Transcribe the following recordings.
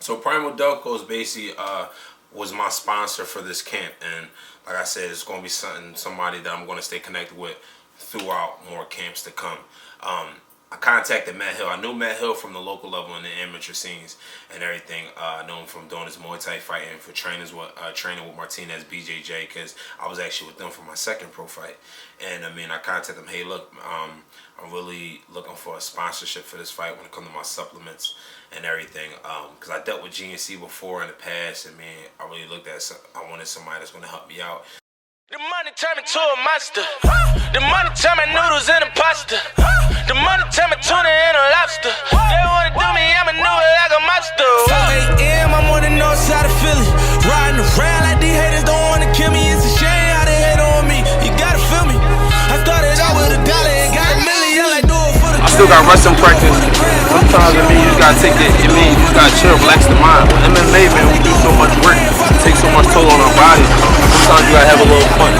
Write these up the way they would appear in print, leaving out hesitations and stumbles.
So Primal Delco is basically was my sponsor for this camp, and like I said, it's going to be somebody that I'm going to stay connected with throughout more camps to come. I contacted Matt Hill. I knew Matt Hill from the local level in the amateur scenes and everything. I know him from doing his Muay Thai fighting for training with Martinez BJJ, because I was actually with them for my second pro fight. And I mean, I contacted him. Hey, look, I'm really looking for a sponsorship for this fight when it comes to my supplements and everything. Because I dealt with GNC before in the past, and man, I really looked at. I wanted somebody that's going to help me out. The money turn me to a monster. The money turn my noodles into pasta. The money turn me tuna into lobster. They wanna do me, I'ma know it like a monster. 4 a.m. I'm on the north side of Philly, riding around like these haters don't wanna kill me. It's a shame how they hate on me. You gotta feel me. I started out with $1 and got $1 million. Like do it for the. I still got wrestling practice. Sometimes you just gotta take that. You just gotta chill, relax the mind. With MMA, man, we do so much work, it takes so much toll on our bodies. Sometimes you gotta have a little fun.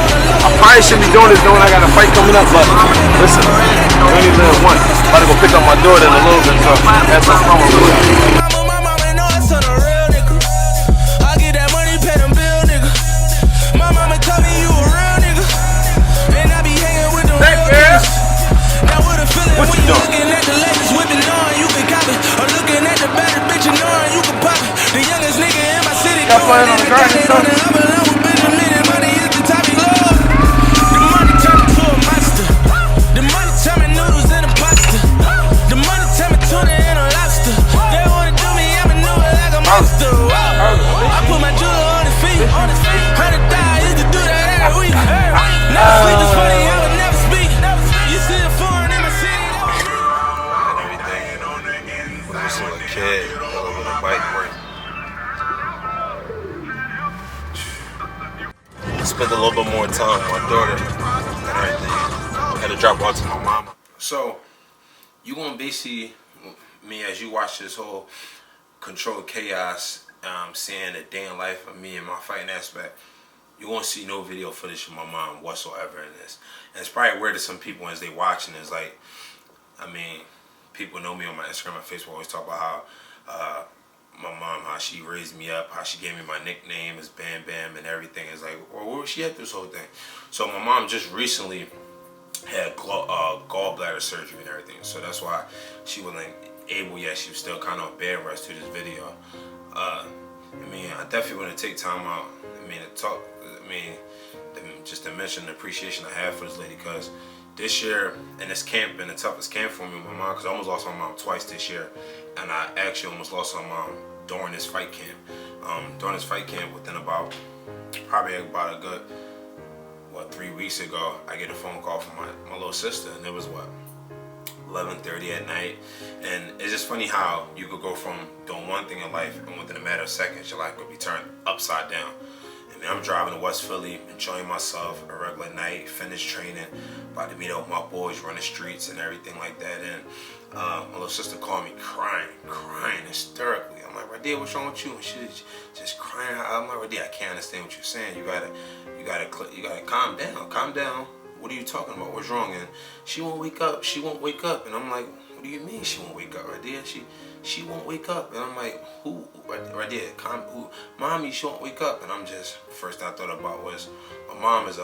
I probably should be doing this knowing I got a fight coming up, but listen, I only live once. I'm about to go pick up my daughter in a little bit, so that's some fun with it. What you doing? Y'all playing on the garden or something? Spent a little bit more time with my daughter and everything. Had to drop off to my mama. So you gonna basically, me as you watch this whole controlled chaos, seeing the day in life of me and my fighting aspect, you won't see no video footage of my mom whatsoever in this. And it's probably weird to some people as they watching this. Like, I mean, people know me on my Instagram and Facebook always talk about how my mom, how she raised me up, how she gave me my nickname as Bam Bam and everything. It's like, well, where was she at this whole thing? So my mom just recently had gallbladder surgery and everything. So that's why she wasn't able yet. She was still kind of on bed rest to this video. I mean, I definitely want to take time out, I mean, to talk, I mean, just to mention the appreciation I have for this lady, because this year in this camp been the toughest camp for me with my mom, because I almost lost my mom twice this year, and I actually almost lost my mom during this fight camp. During this fight camp, within probably about a good 3 weeks ago, I get a phone call from my little sister, and it was 11:30 at night. And it's just funny how you could go from doing one thing in life, and within a matter of seconds your life could be turned upside down. I mean, I'm driving to West Philly, enjoying myself, a regular night, finished training, about to meet up with my boys, run the streets and everything like that. And my little sister called me crying hysterically. I'm like, Radia, what's wrong with you? And she's just crying. I'm like, Radia, I can't understand what you're saying. You gotta calm down. What are you talking about? What's wrong? And she won't wake up. And I'm like, what do you mean she won't wake up, Radia? She won't wake up. And I'm like, who? Radia, who? Mommy, she won't wake up. And I'm just, first thing I thought about was, my mom is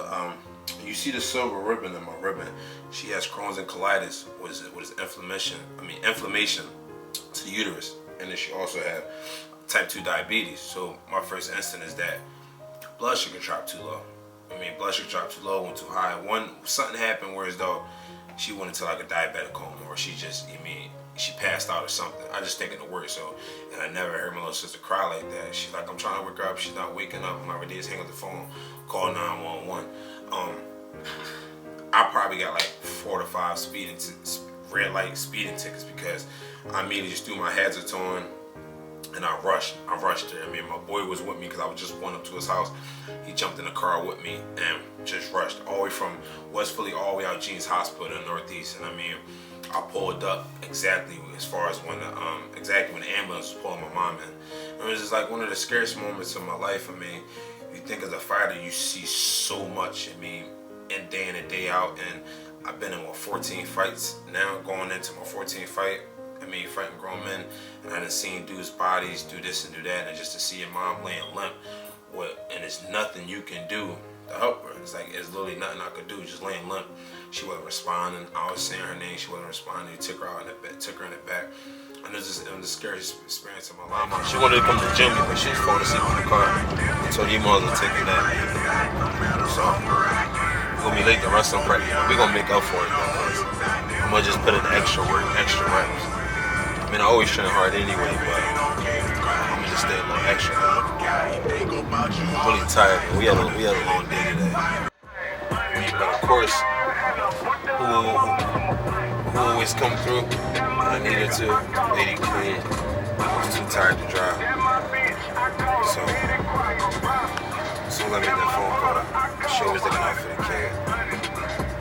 you see the silver ribbon in my ribbon. She has Crohn's and colitis, what is inflammation to the uterus. And then she also had type 2 diabetes. So my first instinct is that blood sugar dropped too low. I mean, blood sugar dropped too low, went too high. Something happened where as though she went into like a diabetic coma, or she passed out or something. I just think of the word. So, and I never heard my little sister cry like that. She's like, I'm trying to wake her up. She's not waking up. My Radia's hang up the phone, call 911. I probably got like 4 to 5 red light speeding tickets, because I immediately just threw my hazards on. And I rushed there. I mean, my boy was with me because I was just going up to his house. He jumped in the car with me and just rushed all the way from West Philly all the way out Jeans Hospital in the Northeast. And I mean, I pulled up exactly as far as when the ambulance was pulling my mom in. And it was just like one of the scariest moments of my life. I mean, you think as a fighter, you see so much. I mean, and day in and day out. And I've been in 14 fights now, going into my 14th fight. I mean, fighting grown men, and I done seen dudes' bodies do this and do that, and just to see your mom laying limp, and there's nothing you can do to help her. It's like, it's literally nothing I could do, just laying limp. She wasn't responding. I was saying her name, she wasn't responding. Took her out in the back, took her in the back. And it was the scariest experience of my life. She wanted to come to the gym, but she was falling asleep in the car. I told you, you might as well take her that. So, we're gonna be late to wrestling practice. We're gonna make up for it though, because I'm gonna just put in extra work, extra reps. I mean, I always train hard anyway, but I'm gonna just stay a little extra. I'm really tired, man. We had a long day today. But of course, who always come through when I needed to? Lady Queen. I was too tired to drive. So as soon as I made that phone call, she was looking out for the kid.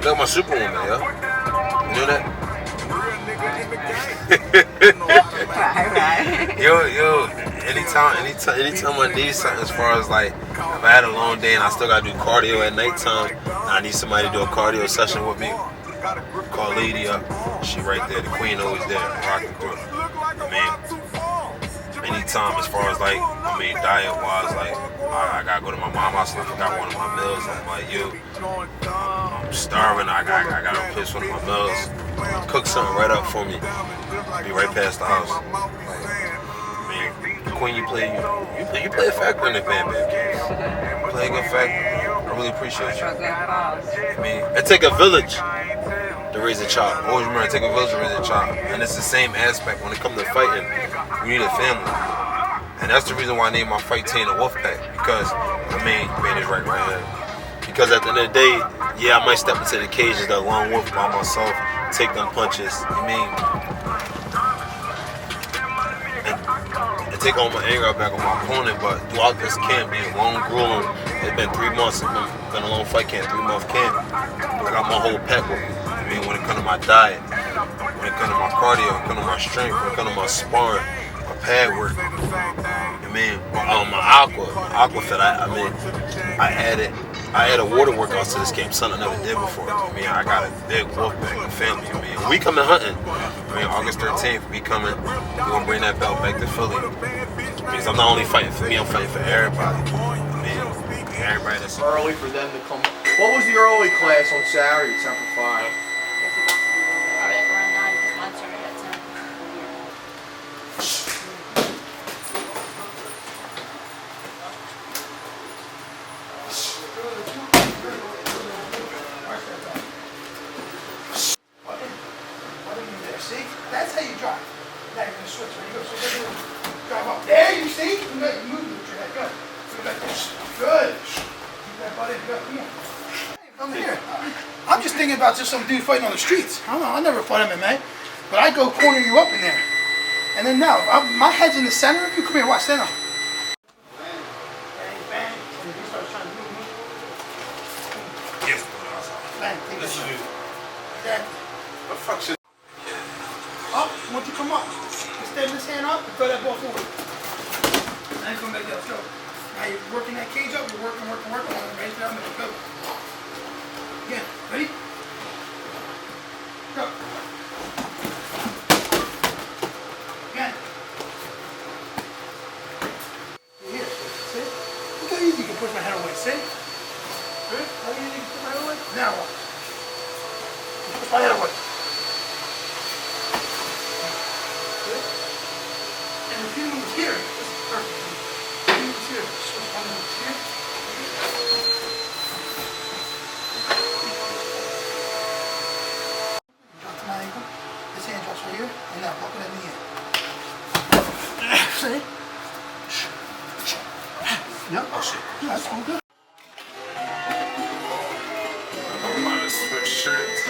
Look, my Superwoman, yo. You know that? Yo, anytime I need something, as far as like, if I had a long day and I still gotta do cardio at nighttime, and I need somebody to do a cardio session with me, call Lady up. She right there. The Queen always there, rocking through. I mean, anytime as far as like, I mean, diet wise, like, I gotta go to my mom's house and I forgot one of my meals. I'm like, yo, I'm starving. I gotta replace one of my meals. Cook something right up for me. Be right past the house. I mean, Queen, you play a factor in the Bamm Bamm games. You play a good factor. I really appreciate you. I mean, it take a village to raise a child. Always remember, it take a village to raise a child. And it's the same aspect when it comes to fighting. You need a family. And that's the reason why I named my fight team the Wolf Pack. Because, I mean, man is right here. Because at the end of the day, yeah, I might step into the cage as that lone wolf by myself, take them punches. I mean, and take all my anger back on my opponent. But throughout this camp, being long grueling, it's been 3 months. It's been a long fight camp, 3-month camp. I got my whole pack with me. I mean, when it comes to my diet, when it comes to my cardio, when it comes to my strength, when it comes to my sparring, my pad work. I mean, my aqua fit. I added water workouts to this camp, something I never did before. I mean, I got a big wolf pack, a family. I mean, we coming hunting. I mean, August 13th, we coming. We're gonna bring that belt back to Philly. Because I'm not only fighting for me, I'm fighting for everybody. I mean, everybody that's early for them to come. What was the early class on Saturday, Temple 5? See? That's how you drive. Now you're going to switch. There you go. So you're going to drive up. There, you see? You move with your head. Good. Good. Keep that butt in. Good. Come on. Come here. I'm just thinking about just some dude fighting on the streets. I don't know. I never fought MMA. But I go corner you up in there. And then now, my head's in the center of you. Come here. Watch. Stand up. Bang. Bang. Bang. And you start trying to move me. Yes. Bang. Take This is you. that. What the fuck shit? Up, once you come up, extend this hand up and throw that ball forward. Now you come back down, let's go. Now you're working that cage up, you're working on it, right down there, go. Again, ready? Go. Again. Here, see? Look how easy you can push my head away, see? Good? How easy you can push my head away? Now what? Push my head away. And the feeling was here. This is perfect. The feeling was here. Switch one was here. Drop to my ankle. This hand drops right here. And now block it at the end. See? Yep. Oh shit. Yeah, that's all good. I'm about to switch shirts.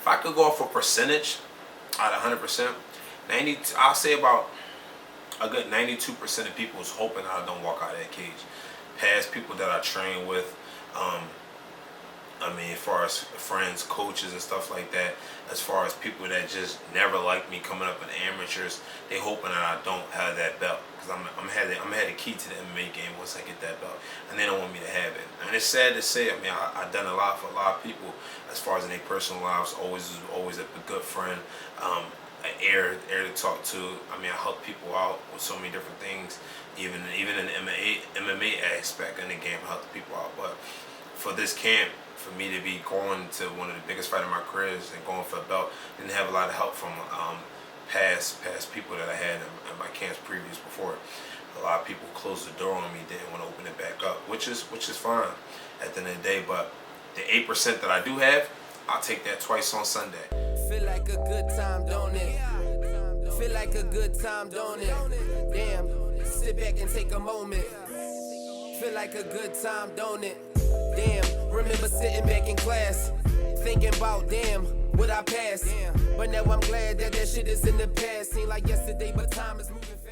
if I could go off a percentage out of 100%, I'll say about a good 92% of people is hoping that I don't walk out of that cage. Past people that I train with, I mean, as far as friends, coaches, and stuff like that, as far as people that just never liked me coming up in amateurs, they hoping that I don't have that belt, because I'm had the key to the MMA game once I get that belt, and they don't want me to have it. And it's sad to say, I mean, I've done a lot for a lot of people as far as in their personal lives. Always a good friend, an air to talk to. I mean, I help people out with so many different things, even in the MMA aspect in the game, I help people out. But for this camp, for me to be going to one of the biggest fights of my career and going for a belt, didn't have a lot of help from past people that I had in my camps previous before. A lot of people closed the door on me, didn't want to open it back up, which is fine at the end of the day. But the 8% that I do have, I'll take that twice on Sunday. Feel like a good time, don't it? Feel like a good time, don't it? Damn, sit back and take a moment. Feel like a good time, don't it? Damn, remember sitting back in class, thinking about, damn, what I passed. But now I'm glad that shit is in the past. Seem like yesterday, but time is moving fast.